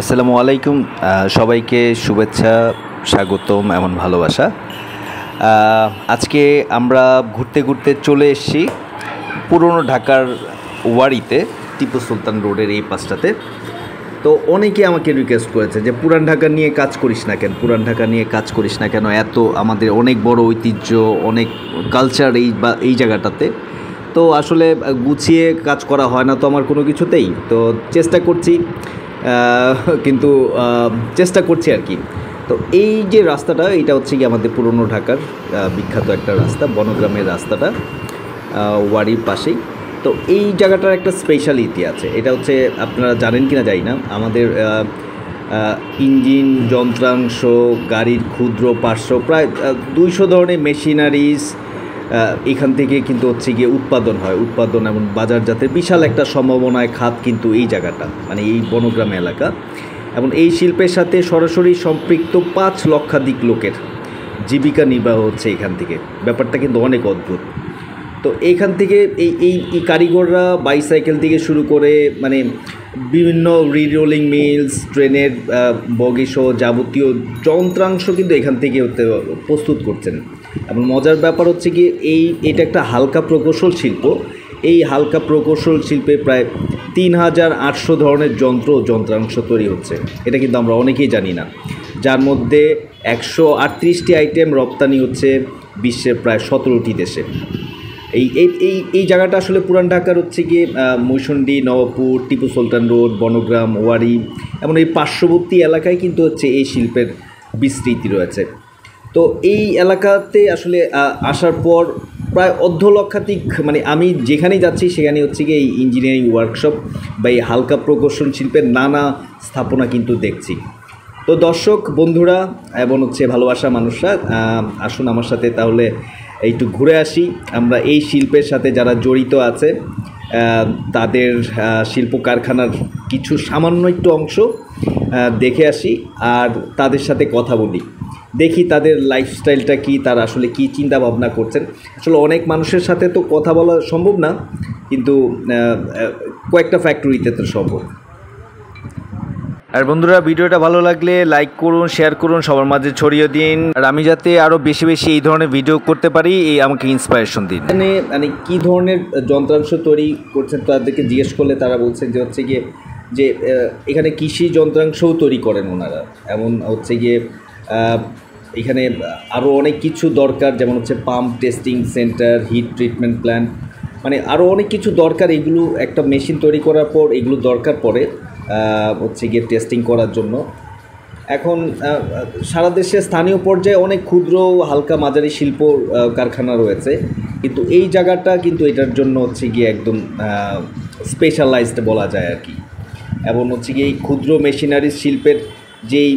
আসসালামু আলাইকুম। সবাইকে শুভেচ্ছা, স্বাগতম, এমন ভালোবাসা। আজকে আমরা ঘুরতে ঘুরতে চলে এসেছি পুরনো ঢাকার ওয়ারিতে, টিপু সুলতান রোডের এই পাশটাতে। তো অনেকে আমাকে রিকোয়েস্ট করেছে যে পুরান ঢাকা নিয়ে কাজ করিস না কেন, পুরান ঢাকা নিয়ে কাজ করিস না কেন, এত আমাদের অনেক বড় ঐতিহ্য, অনেক কালচার এই জায়গাটাতে। তো আসলে গুছিয়ে কাজ করা হয় না তো আমার কোনো কিছুতেই, তো চেষ্টা করছি, কিন্তু চেষ্টা করছি আর কি। তো এই যে রাস্তাটা, এটা হচ্ছে কি আমাদের পুরনো ঢাকার বিখ্যাত একটা রাস্তা, বনগ্রামের রাস্তাটা, ওয়ারির পাশেই। তো এই জায়গাটার একটা স্পেশালিটি আছে, এটা হচ্ছে আপনারা জানেন কি না জানি না, আমাদের ইঞ্জিন, যন্ত্রাংশ, গাড়ির ক্ষুদ্র পার্শ্ব, প্রায় 200 ধরনের মেশিনারিজ এখান থেকে কিন্তু হচ্ছে গিয়ে উৎপাদন এবং বাজারজাতের বিশাল একটা সম্ভাবনায় খাত কিন্তু এই জায়গাটা, মানে এই বনগ্রাম এলাকা। এবং এই শিল্পের সাথে সরাসরি সম্পৃক্ত 5 লক্ষাধিক লোকের জীবিকা নির্বাহ হচ্ছে এখান থেকে। ব্যাপারটা কিন্তু অনেক অদ্ভুত। তো এইখান থেকে এই কারিগররা বাইসাইকেল থেকে শুরু করে মানে বিভিন্ন রিরোলিং মিলস, ট্রেনের বগিসহ যাবতীয় যন্ত্রাংশ কিন্তু এখান থেকে প্রস্তুত করছেন। এবং মজার ব্যাপার হচ্ছে কি, এটা একটা হালকা প্রকৌশল শিল্প। এই হালকা প্রকৌশল শিল্পে প্রায় 3800 ধরনের যন্ত্রাংশ তৈরি হচ্ছে। এটা কিন্তু আমরা অনেকেই জানি না, যার মধ্যে 138টি আইটেম রপ্তানি হচ্ছে বিশ্বের প্রায় 17টি দেশে। এই জায়গাটা আসলে পুরান ঢাকার হচ্ছে গিয়ে মৈশুণ্ডি, নবাবপুর, টিপু সুলতান রোড, বনগ্রাম, ওয়ারি, এমন এই পার্শ্ববর্তী এলাকায় কিন্তু হচ্ছে এই শিল্পের বিস্তৃতি রয়েছে। তো এই এলাকাতে আসলে আসার পর প্রায় অর্ধলক্ষাধিক, মানে আমি যেখানেই যাচ্ছি সেখানেই হচ্ছে গিয়ে এই ইঞ্জিনিয়ারিং ওয়ার্কশপ বা এই হালকা প্রকৌশল শিল্পের নানা স্থাপনা কিন্তু দেখছি। তো দর্শক বন্ধুরা এবং হচ্ছে ভালোবাসা মানুষরা, আসুন আমার সাথে তাহলে একটু ঘুরে আসি। আমরা এই শিল্পের সাথে যারা জড়িত আছে তাদের শিল্প কারখানার কিছু সামান্য একটু অংশ দেখে আসি, আর তাদের সাথে কথা বলি, দেখি তাদের লাইফস্টাইলটা কি, তারা আসলে কি চিন্তা ভাবনা করছেন। আসলে অনেক মানুষের সাথে তো কথা বলা সম্ভব না, কিন্তু কয়েকটা ফ্যাক্টরিতে তো সম্ভব। আর বন্ধুরা, ভিডিওটা ভালো লাগলে লাইক করুন, শেয়ার করুন, সবার মাঝে ছড়িয়ে দিন। আর আমি যাতে আরও বেশি বেশি এই ধরনের ভিডিও করতে পারি, আমাকে ইন্সপিরেশন দিন। এখানে মানে কী ধরনের যন্ত্রাংশ তৈরি করছেন তাদেরকে জিজ্ঞেস করলে তারা বলছেন যে হচ্ছে গিয়ে যে এখানে কৃষি যন্ত্রাংশও তৈরি করেন ওনারা। এমন হচ্ছে গিয়ে এখানে আরও অনেক কিছু দরকার, যেমন হচ্ছে pump testing centre, hit treatment plant, মানে আরও অনেক কিছু দরকার। এগুলো একটা মেশিন তৈরি করার পর এগুলো দরকার পড়ে হচ্ছে গিয়ে টেস্টিং করার জন্য। এখন সারা দেশে স্থানীয় পর্যায়ে অনেক ক্ষুদ্র, হালকা, মাঝারি শিল্প কারখানা রয়েছে, কিন্তু এই জায়গাটা কিন্তু এটার জন্য হচ্ছে গিয়ে একদম স্পেশালাইজড বলা যায় আর কি। এবং হচ্ছে গিয়ে এই ক্ষুদ্র মেশিনারি শিল্পের যেই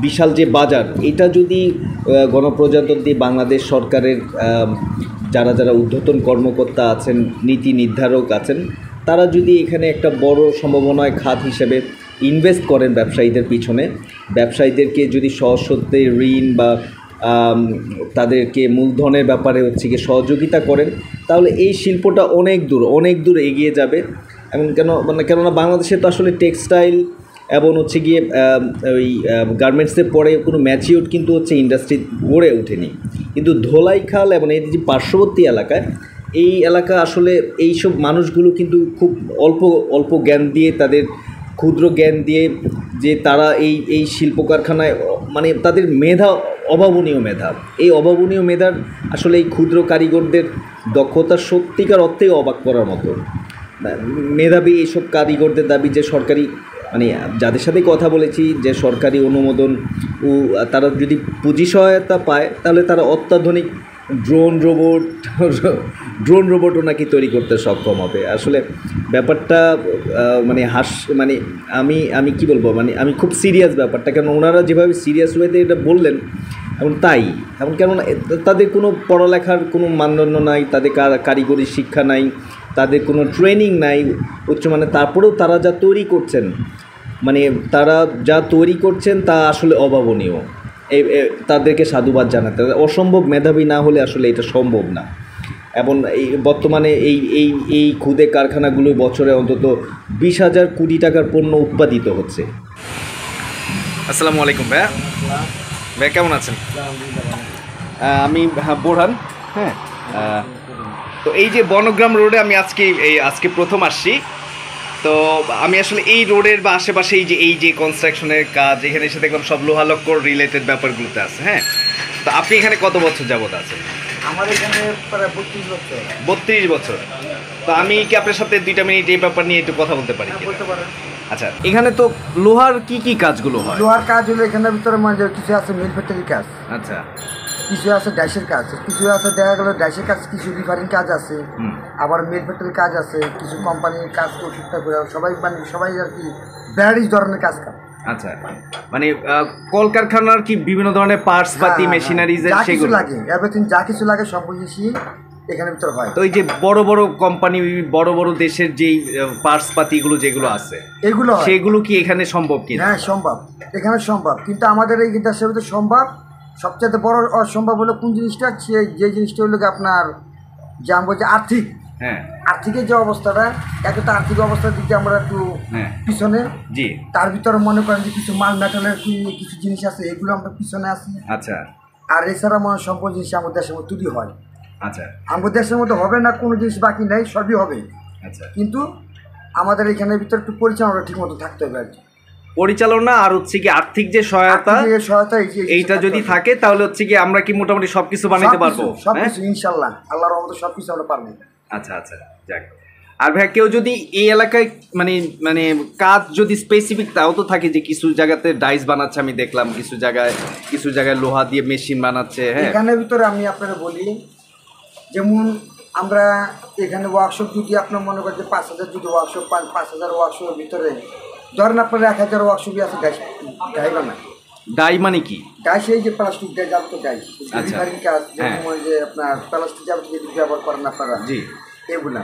বিশাল যে বাজার, এটা যদি গণপ্রজাতন্ত্রী বাংলাদেশ সরকারের যারা ঊর্ধ্বতন কর্মকর্তা আছেন, নীতি নির্ধারক আছেন, তারা যদি এখানে একটা বড় সম্ভাবনায় খাত হিসেবে ইনভেস্ট করেন ব্যবসায়ীদের পিছনে, ব্যবসায়ীদেরকে যদি সহজ শর্তে ঋণ বা তাদেরকে মূলধনের ব্যাপারে হচ্ছে গিয়ে সহযোগিতা করেন, তাহলে এই শিল্পটা অনেক দূর এগিয়ে যাবে। এবং কেননা বাংলাদেশে তো আসলে টেক্সটাইল এবং হচ্ছে গিয়ে ওই গার্মেন্টসের পরে কোনো ম্যাচিউর কিন্তু হচ্ছে ইন্ডাস্ট্রি গড়ে ওঠেনি। কিন্তু ধোলাইখাল এবং এই যে পার্শ্ববর্তী এলাকায়, এই এলাকা আসলে এইসব মানুষগুলো কিন্তু খুব অল্প জ্ঞান দিয়ে, তাদের ক্ষুদ্র জ্ঞান দিয়ে যে তারা এই শিল্প কারখানায়, মানে তাদের মেধা, অভাবনীয় মেধা, এই অভাবনীয় মেধার আসলে এই ক্ষুদ্র কারিগরদের দক্ষতা সত্যিকার অর্থেই অবাক করার মতো। মেধাবী এইসব কারিগরদের দাবি যে সরকারি, মানে যাদের সাথে কথা বলেছি, যে সরকারি অনুমোদন ও তারা যদি পুঁজি সহায়তা পায়, তাহলে তারা অত্যাধুনিক ড্রোন রোবটও নাকি তৈরি করতে সক্ষম হবে। আসলে ব্যাপারটা মানে আমি কি বলবো, মানে আমি খুব সিরিয়াস ব্যাপারটা, কেন ওনারা যেভাবে সিরিয়াস ওয়েতে এটা বললেন, এবং কেন তাদের কোনো পড়ালেখার কোনো মানদণ্ড নাই, তাদের কারিগরি শিক্ষা নাই, তাদের কোনো ট্রেনিং নাই উচ্চমানের, তারপরেও তারা যা তৈরি করছেন, মানে তারা যা তৈরি করছেন তা আসলে অভাবনীয়। তাদেরকে সাধুবাদ জানাতে, অসম্ভব মেধাবী না হলে আসলে এটা সম্ভব না। এবং বর্তমানে এই ক্ষুদে কারখানাগুলো বছরে অন্তত 20,000 কোটি টাকার পণ্য উৎপাদিত হচ্ছে। আসসালামু আলাইকুম ভাইয়া। ভাইয়া কেমন আছেন? আমি বোরহান। হ্যাঁ, তো এই যে বনগ্রাম রোডে আমি আজকে প্রথম আসছি। তো আমি আসলে এই রোডের বা আশেপাশে এই যে কনস্ট্রাকশনের কাজ এখানে এসে দেখলাম সব লোহালক্কর রিলেটেড ব্যাপারগুলোতে আছে। হ্যাঁ, তো আপনি এখানে কত বছর যাবত আছেন? আমার এখানে প্রায় 32 বছর। 32 বছর। তো আমি কি আপনার সাথে 2টা মিনিট এই ব্যাপার নিয়ে একটু কথা বলতে পারি? বলতে পারেন। আচ্ছা, এখানে তো লোহার কি কাজগুলো হয়? লোহার কাজ হলো এখানের ভিতরে মানে কিছু আছে মিল ফ্যাক্টরি কাজ, আচ্ছা, কিছু আছে ডাইসের কাজ, কিছু আছে দেখা গেলো ডাইসের কাজ, কিছু রিফারিং কাজ আছে, আবার মিল ফ্যাক্টরির কাজ আছে, কিছু কোম্পানির কাজ টুকটাক করে সবাই আর কি ভ্যারাইটিস ধরনের কাজ করে। আচ্ছা, মানে কলকারখানার কি বিভিন্ন ধরনের পার্টস পাতি মেশিনারিজের সেগুলো লাগে, এভরিথিং যা কিছু লাগে সব কিছুই এখানের ভিতরে হয়। তো এই যে বড় বড় কোম্পানি, বড় বড় দেশের যেই পার্টস পাতিগুলো যেগুলো আছে এগুলো সেগুলো কি এখানে সম্ভব কি? হ্যাঁ সম্ভব, এখানে সম্ভব, কিন্তু আমাদের এই দেশের ভিতরে সম্ভব। সবচেয়ে বড় অসম্ভব হলো কোন জিনিসটা, যে জিনিসটা হলো আপনার যে আমরা বলছি আর্থিক, হ্যাঁ, আর্থিকের যে অবস্থাটা, একটা আর্থিক অবস্থার দিকে আমরা একটু পিছনে। জি, তার ভিতরে মনে করেন যে কিছু মাল মেটালের কিছু জিনিস আছে, এগুলো আমরা পিছনে আছি। আচ্ছা, আর এছাড়া মনে সম্পদ জিনিস আমাদের দেশের মধ্যে তৈরি হয়। আচ্ছা, আমাদের দেশের মধ্যে হবে না কোনো জিনিস বাকি নেই, সবই হবে। আচ্ছা, কিন্তু আমাদের এখানের ভিতরে একটু পরিচালনা ঠিক মতো থাকতে হবে আর কি। পরিচালনা আর হচ্ছে কি আর্থিক যে সহায়তা, এইটা যদি থাকে তাহলে হচ্ছে কি আমরা কি মোটামুটি সবকিছু বানাইতে পারবো? সবকিছু ইনশাল্লাহ, আল্লাহর রহমতে সবকিছু আমরা পারবো। আচ্ছা, আচ্ছা, যাক। আর ভাই কেউ যদি এই এলাকায় মানে মানে কাজ যদি স্পেসিফিক, তাও তো থাকে যে কিছু জায়গাতে ডাইস বানাচ্ছে, আমি দেখলাম কিছু জায়গায় লোহা দিয়ে মেশিন বানাচ্ছে। হ্যাঁ, এখানের ভিতরে আমি আপনারা বলি, যেমন আমরা এখানে ওয়ার্কশপ যদি আপনার মনে করেন যে 5,000 যদি ওয়ার্কশপ পান, 5,000 ওয়ার্কশপের ভিতরে ধরেন আপনার 1,000 ওয়ার্কশপই আছে ডাই বানায়। ডাই মানে কি? ডাই সেই যে প্লাস্টিক ডাই, যাবো তো ডাই রিফারিং কাজ, যেমন যে আপনার প্লাস্টিক যাবো যদি ব্যবহার করেন আপনারা, জি, এগুলা।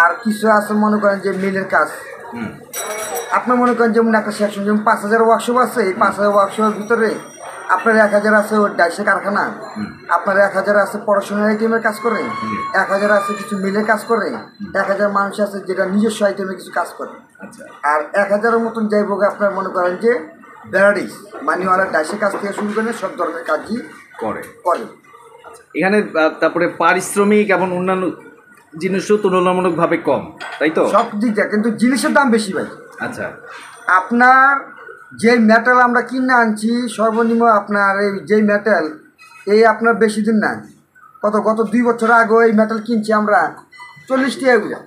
আর কিছু আছে মনে করেন যে মিলের কাজ। আপনার মনে করেন যেমন একটা সেকশন, যেমন 5,000 ওয়ার্কশপ আছে, এই 5,000 ওয়ার্কশপের ভিতরে আপনার 1,000 আছে ওর ডাইসের কারখানা, আপনার 1,000 আছে পড়াশোনার আইটেমের কাজ করে, 1,000 আছে কিছু মিলের কাজ করে, 1,000 মানুষ আছে যেটা নিজস্ব আইটেমের কিছু কাজ করে। আর 1,000-এর মতন যাইব আপনার মনে করেন যে ভ্যারাইটিস মানিওয়ালা ডাইসের কাজ থেকে শুরু করে সব ধরনের কাজই করে। এখানে তারপরে পারিশ্রমিক এবং অন্যান্য জিনিসও তুলনামূলকভাবে কম, তাই তো? সব দিক দিয়ে, কিন্তু জিনিসের দাম বেশি ভাই। আচ্ছা, আপনার যে মেটাল আমরা কিনে আনছি সর্বনিম্ন আপনার এই যেই মেটাল, এই আপনার বেশি দিন না, গত 2 বছর আগে এই মেটাল কিনছি আমরা 40 টাকা করে।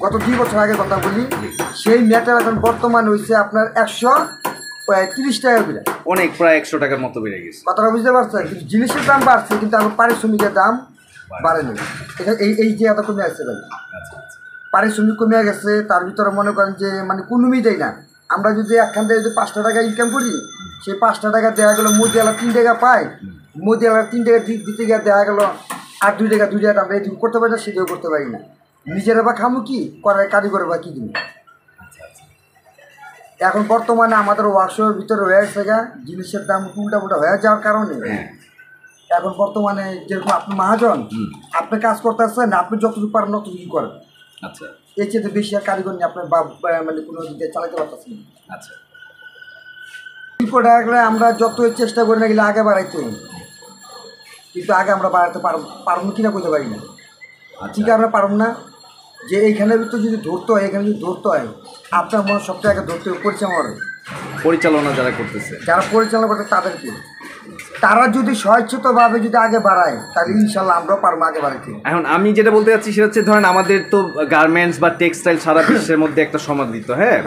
গত 2 বছর আগে কথা বলি, সেই মেটাল এখন বর্তমানে হয়েছে আপনার 130 টাকা করে। অনেক, প্রায় 100 টাকার মতো বেড়ে গেছে। কথাটা বুঝতে পারছেন? কিন্তু জিনিসের দাম বাড়ছে, কিন্তু আমার পারিশ্রমিকের দাম বাড়েনি। এই যে এত কমে আসছে ভাই, পারিশ্রমিক কমে গেছে। তার ভিতরে মনে করেন যে মানে কোনো দেয় না। আমরা যদি একখান থেকে যদি 5টা টাকা ইনকাম করি, সেই 5টা টাকা দেওয়া গেলো মুদিওয়ালা 3 টাকা পায়, মুদিওয়ালা 3 টাকা দিতে গিয়ে দেওয়া গেলো আর 2 টাকা আমরা এদিকে করতে পারি না, সেটাও করতে পারি না। নিজেরা বা খামু কি করার কারিগর বা কী দিন। এখন বর্তমানে আমাদের ওয়ার্কশপের ভিতরে হয়ে গেছে জিনিসের দাম উল্টা হয়ে যাওয়ার কারণে এখন বর্তমানে যেরকম আপনি মহাজন, আপনি কাজ করতে আসছেন, আপনি যতটুকু পারেন ততটুকু করেন। আচ্ছা, এর চেয়ে বেশি আর কারিগর নিয়ে আপনার মানে কোনো দিকে চালাতে পারতেছেন না। আচ্ছা, শিল্পটা আমরা যতই চেষ্টা করি না গেলে আগে বাড়াইতে, কিন্তু আগে আমরা বাড়াতে পারবো কিনা করতে পারি না। ঠিক আমরা পারব না যে এইখানের ভিতরে যদি ধরতে হয়, এখানে যদি ধরতে হয়, আপনার মনে সবচেয়ে আগে ধরতে হবে পরিচালনা যারা করতেছে, যারা পরিচালনা করতে তাদেরকে। তারা যদি স্বচ্ছতভাবে যদি আগে বাড়ায়, তাহলে ইনশাল্লাহ আমরাও পারবো আগে বাড়াইতে। এখন আমি যেটা বলতে চাচ্ছি সেটা হচ্ছে, ধরেন আমাদের তো গার্মেন্টস বা টেক্সটাইল সারা বিশ্বের মধ্যে একটা সমাদৃত। হ্যাঁ,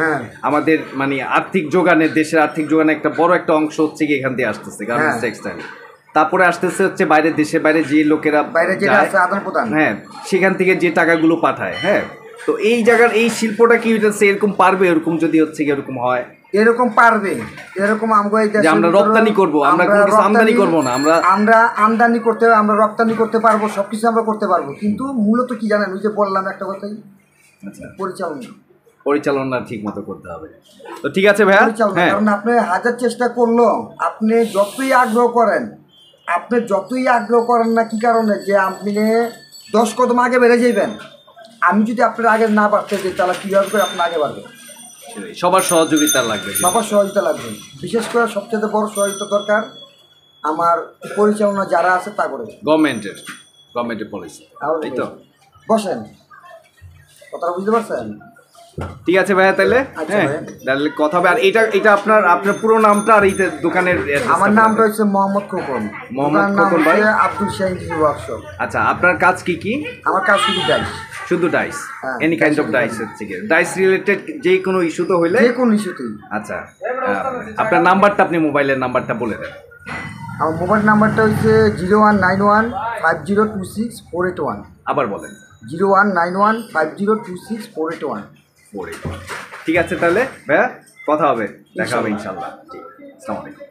আমাদের মানে আর্থিক যোগানের, দেশের আর্থিক যোগানের একটা বড় একটা অংশ হচ্ছে কি এখান থেকে আসতেছে গার্মেন্টস টেক্সটাইল। তারপরে আসতেছে হচ্ছে বাইরের দেশে, বাইরে যে লোকেরা বাইরে যে আদান প্রদান, হ্যাঁ, সেখান থেকে যে টাকাগুলো পাঠায়। হ্যাঁ, তো এই জায়গার এই শিল্পটা কি হচ্ছে এরকম পারবে, এরকম যদি হচ্ছে কি এরকম হয়, এরকম পারবে, এরকম আমরা রপ্তানি করবো, আমরা কোনো কিছু আমদানি করবো না, আমরা আমদানি করতে, আমরা রপ্তানি করতে পারবো, সবকিছু আমরা করতে পারবো। কিন্তু মূলত কি জানেন, ওই যে বললাম একটা কথাই, পরিচালনা ঠিক মতো করতে হবে। তো ঠিক আছে ভাইয়া, কারণ আপনি হাজার চেষ্টা করলো, আপনি যতই আগ্রহ করেন না কি কারণে, যে আপনি 10 কদম আগে বেড়ে যাইবেন, আমি যদি আপনার আগে না বাড়তে যাই, তাহলে কীভাবে করে আপনি আগে বাড়বেন? সবার সহযোগিতা লাগবে। সবার সহযোগিতা লাগবে, বিশেষ করে সবচেয়ে বড় সহযোগিতা দরকার আমার পরিচালনা যারা আছে তা করে গভর্নমেন্টের পলিসি, তাই তো? বসেন, কথাটা বুঝতে পারছেন? ঠিক আছে ভাইয়া, তাহলে আচ্ছা হ্যাঁ ভাইয়া। তাহলে কথা হবে। আর এটা আপনার পুরো নামটা আর এই দোকানের address টা আমার বলে নামটা দেন। হচ্ছে মোহাম্মদ খোকন। মোহাম্মদ দোকানের নাম খোকন ভাই। হচ্ছে আব্দুল শাহিন ওয়ার্কশপ। আচ্ছা, আপনার কাজ কি কি? আমার কাজ শুধু ডাইস, শুধু ডাইস, হ্যাঁ, any kind of dice dice হচ্ছে কি, ডাইস রিলেটেড যে কোনো ইস্যু তো হইলে। যে কোনো ইস্যুতেই। আচ্ছা, আপনার নাম্বারটা, আপনি মোবাইলের নাম্বারটা বলে দেন। আমার মোবাইল নাম্বারটা হচ্ছে 019150264881। আবার বলেন। 019150264881। ঠিক আছে, তাহলে ভাইয়া কথা হবে, দেখা হবে ইনশাল্লাহ। জি, আসসালামু আলাইকুম।